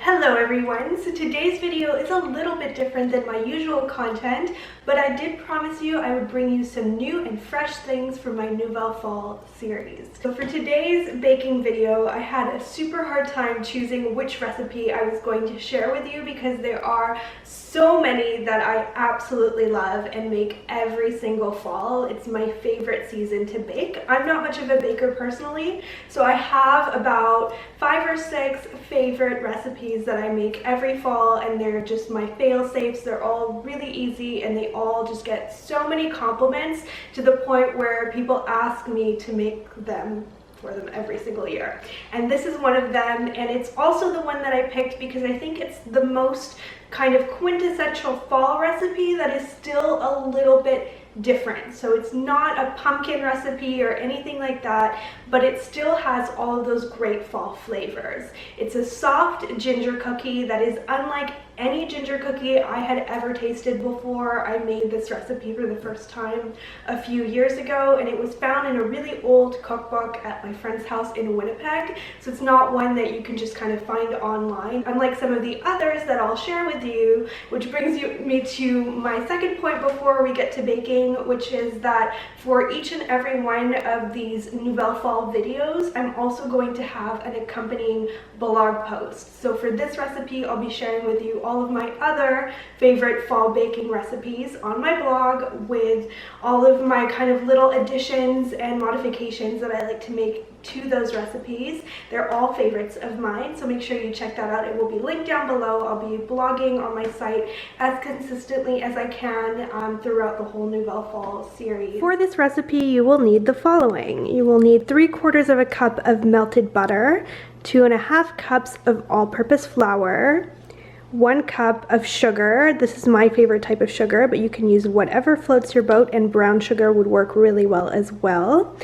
Hello everyone, so today's video is a little bit different than my usual content, but I did promise you I would bring you some new and fresh things for my Nouvelle Fall series. So for today's baking video, I had a super hard time choosing which recipe I was going to share with you because there are so many that I absolutely love and make every single fall. It's my favorite season to bake. I'm not much of a baker personally, so I have about 5 or 6 favorite recipes that I make every fall, and they're just my fail-safes. They're all really easy and they all just get so many compliments to the point where people ask me to make them for them every single year. And this is one of them, and it's also the one that I picked because I think it's the most kind of quintessential fall recipe that is still a little bit different. So it's not a pumpkin recipe or anything like that, but it still has all of those great fall flavors. It's a soft ginger cookie that is unlike any ginger cookie I had ever tasted before. I made this recipe for the first time a few years ago, and it was found in a really old cookbook at my friend's house in Winnipeg, so it's not one that you can just kind of find online, unlike some of the others that I'll share with you, which brings me to my second point before we get to baking, which is that for each and every one of these Nouvelle Fall videos, I'm also going to have an accompanying blog post. So for this recipe, I'll be sharing with you all of my other favorite fall baking recipes on my blog with all of my kind of little additions and modifications that I like to make to those recipes. They're all favorites of mine, so make sure you check that out. It will be linked down below. I'll be blogging on my site as consistently as I can throughout the whole Nouvelle Fall series. For this recipe, you will need the following. You will need 3/4 cup of melted butter, 2.5 cups of all-purpose flour, 1 cup of sugar. This is my favorite type of sugar, but you can use whatever floats your boat, and brown sugar would work really well as well.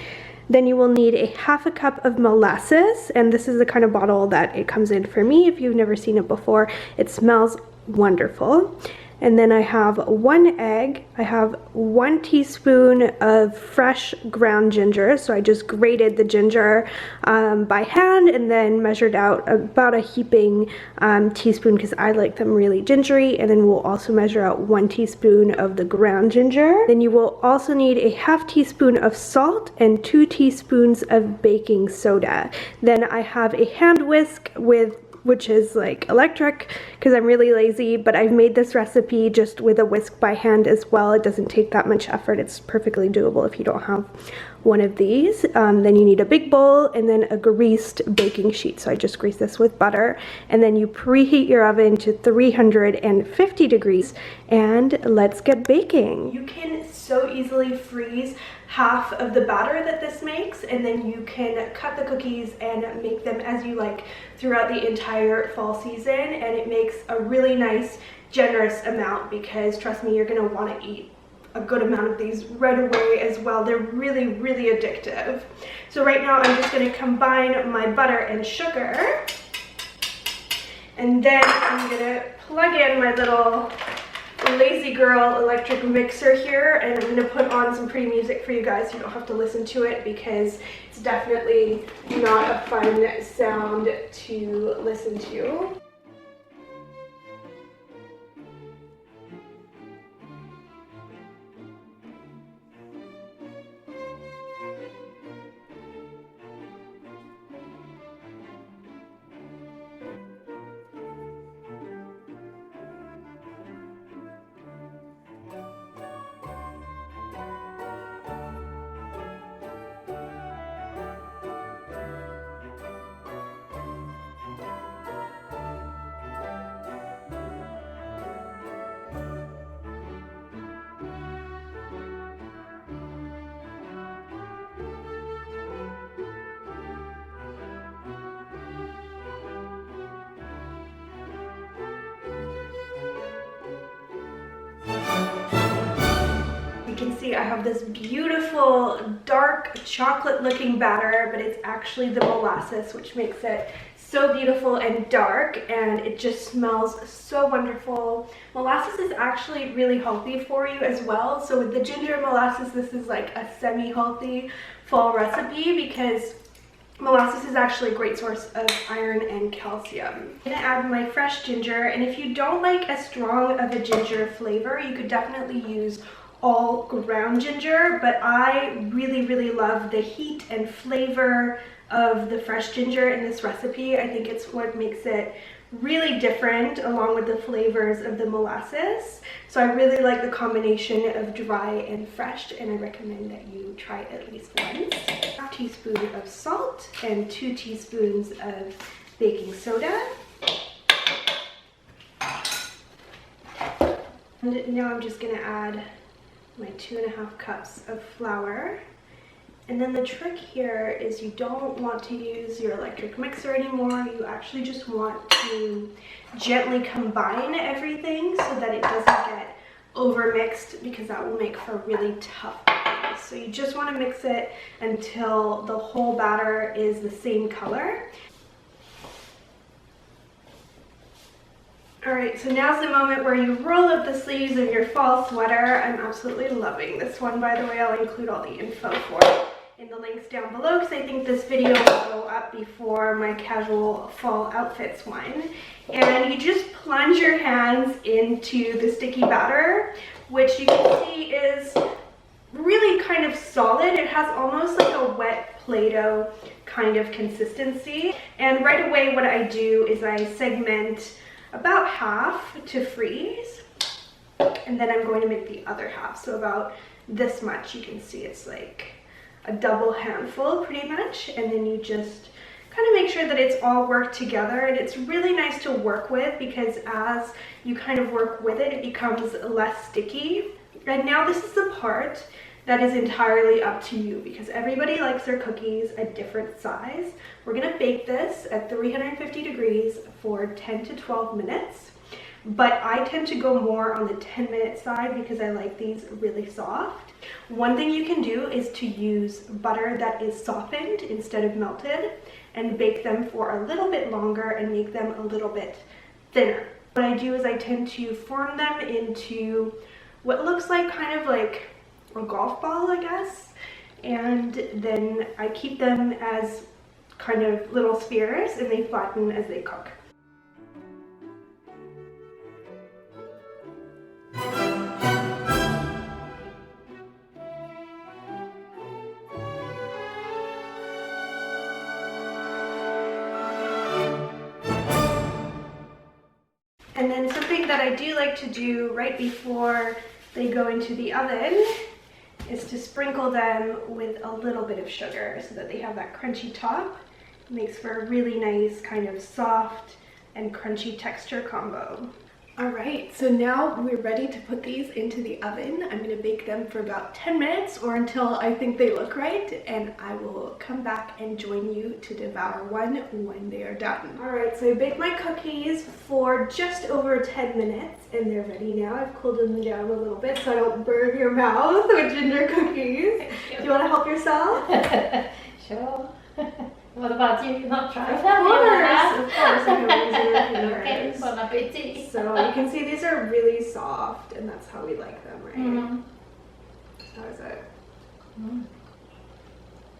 Then you will need 1/2 cup of molasses, and this is the kind of bottle that it comes in for me. If you've never seen it before, it smells wonderful. And then I have 1 egg. I have 1 teaspoon of fresh ground ginger. So I just grated the ginger by hand and then measured out about a heaping teaspoon because I like them really gingery. And then we'll also measure out 1 teaspoon of the ground ginger. Then you will also need 1/2 teaspoon of salt and 2 teaspoons of baking soda. Then I have a hand whisk which is like electric because I'm really lazy, but I've made this recipe just with a whisk by hand as well. It doesn't take that much effort. It's perfectly doable if you don't have one of these. Then you need a big bowl and then a greased baking sheet. So I just grease this with butter, and then you preheat your oven to 350 degrees, and let's get baking. You can so easily freeze half of the batter that this makes, and then you can cut the cookies and make them as you like throughout the entire fall season, and it makes a really nice generous amount because trust me, you're gonna want to eat a good amount of these right away as well. They're really, really addictive. So right now I'm just going to combine my butter and sugar, and then I'm going to plug in my little lazy girl electric mixer here, and I'm going to put on some pretty music for you guys so you don't have to listen to it because it's definitely not a fun sound to listen to. You can see I have this beautiful dark chocolate looking batter, but it's actually the molasses which makes it so beautiful and dark, and it just smells so wonderful. Molasses is actually really healthy for you as well. So with the ginger molasses, this is like a semi-healthy fall recipe because Molasses is actually a great source of iron and calcium. I'm gonna add my fresh ginger, and if you don't like as strong of a ginger flavor, you could definitely use all ground ginger, but I really love the heat and flavor of the fresh ginger in this recipe. I think it's what makes it really different along with the flavors of the molasses. So I really like the combination of dry and fresh, and I recommend that you try it at least once. 1/2 teaspoon of salt and 2 teaspoons of baking soda. And now I'm just gonna add my 2½ cups of flour. And then the trick here is you don't want to use your electric mixer anymore. You actually just want to gently combine everything so that it doesn't get overmixed, because that will make for really tough cookies. So you just want to mix it until the whole batter is the same color. Alright, so now's the moment where you roll up the sleeves of your fall sweater. I'm absolutely loving this one, by the way. I'll include all the info for it in the links down below, because I think this video will go up before my casual fall outfits one. And you just plunge your hands into the sticky batter, which you can see is really kind of solid. It has almost like a wet Play-Doh kind of consistency. And right away what I do is I segment about half to freeze, and then I'm going to make the other half, so about this much. You can see it's like a double handful pretty much, and then you just kind of make sure that it's all worked together. And it's really nice to work with, because as you kind of work with it, it becomes less sticky. And now this is the part that is entirely up to you, because everybody likes their cookies a different size. We're gonna bake this at 350 degrees for 10 to 12 minutes, but I tend to go more on the 10-minute side because I like these really soft. One thing you can do is to use butter that is softened instead of melted, and bake them for a little bit longer and make them a little bit thinner. What I do is I tend to form them into what looks like kind of like a golf ball, I guess, and then I keep them as kind of little spheres, and they flatten as they cook. And then something that I do like to do right before they go into the oven is to sprinkle them with a little bit of sugar so that they have that crunchy top. It makes for a really nice kind of soft and crunchy texture combo. Alright, so now we're ready to put these into the oven. I'm going to bake them for about 10 minutes or until I think they look right, and I will come back and join you to devour one when they are done. Alright, so I baked my cookies for just over 10 minutes and they're ready now. I've cooled them down a little bit so I don't burn your mouth with ginger cookies. Do you want to help yourself? Sure. What about you? You're not trying Of that? course, I have using your Okay, fingers. bon appetit. So you can see these are really soft, and that's how we like them, right? Mm-hmm. How is it? Mm.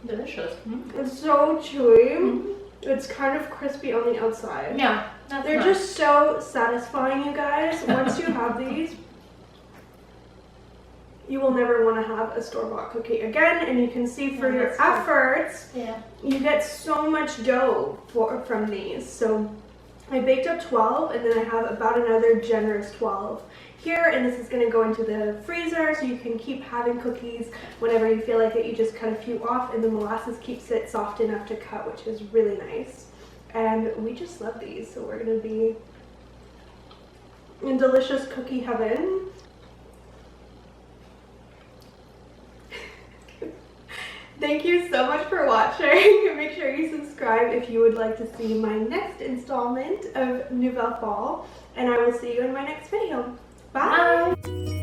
Delicious. Mm. It's so chewy. Mm. It's kind of crispy on the outside. Yeah, that's They're nice. just so satisfying, you guys. Once you have these, you will never want to have a store-bought cookie again. And you can see for your efforts, you get so much dough from these. So I baked up 12, and then I have about another generous 12 here, and this is going to go into the freezer so you can keep having cookies whenever you feel like it. You just cut a few off, and the molasses keeps it soft enough to cut, which is really nice. And we just love these, so we're going to be in delicious cookie heaven. Thank you so much for watching. Make sure you subscribe if you would like to see my next installment of Nouvelle Fall, and I will see you in my next video. Bye! Bye.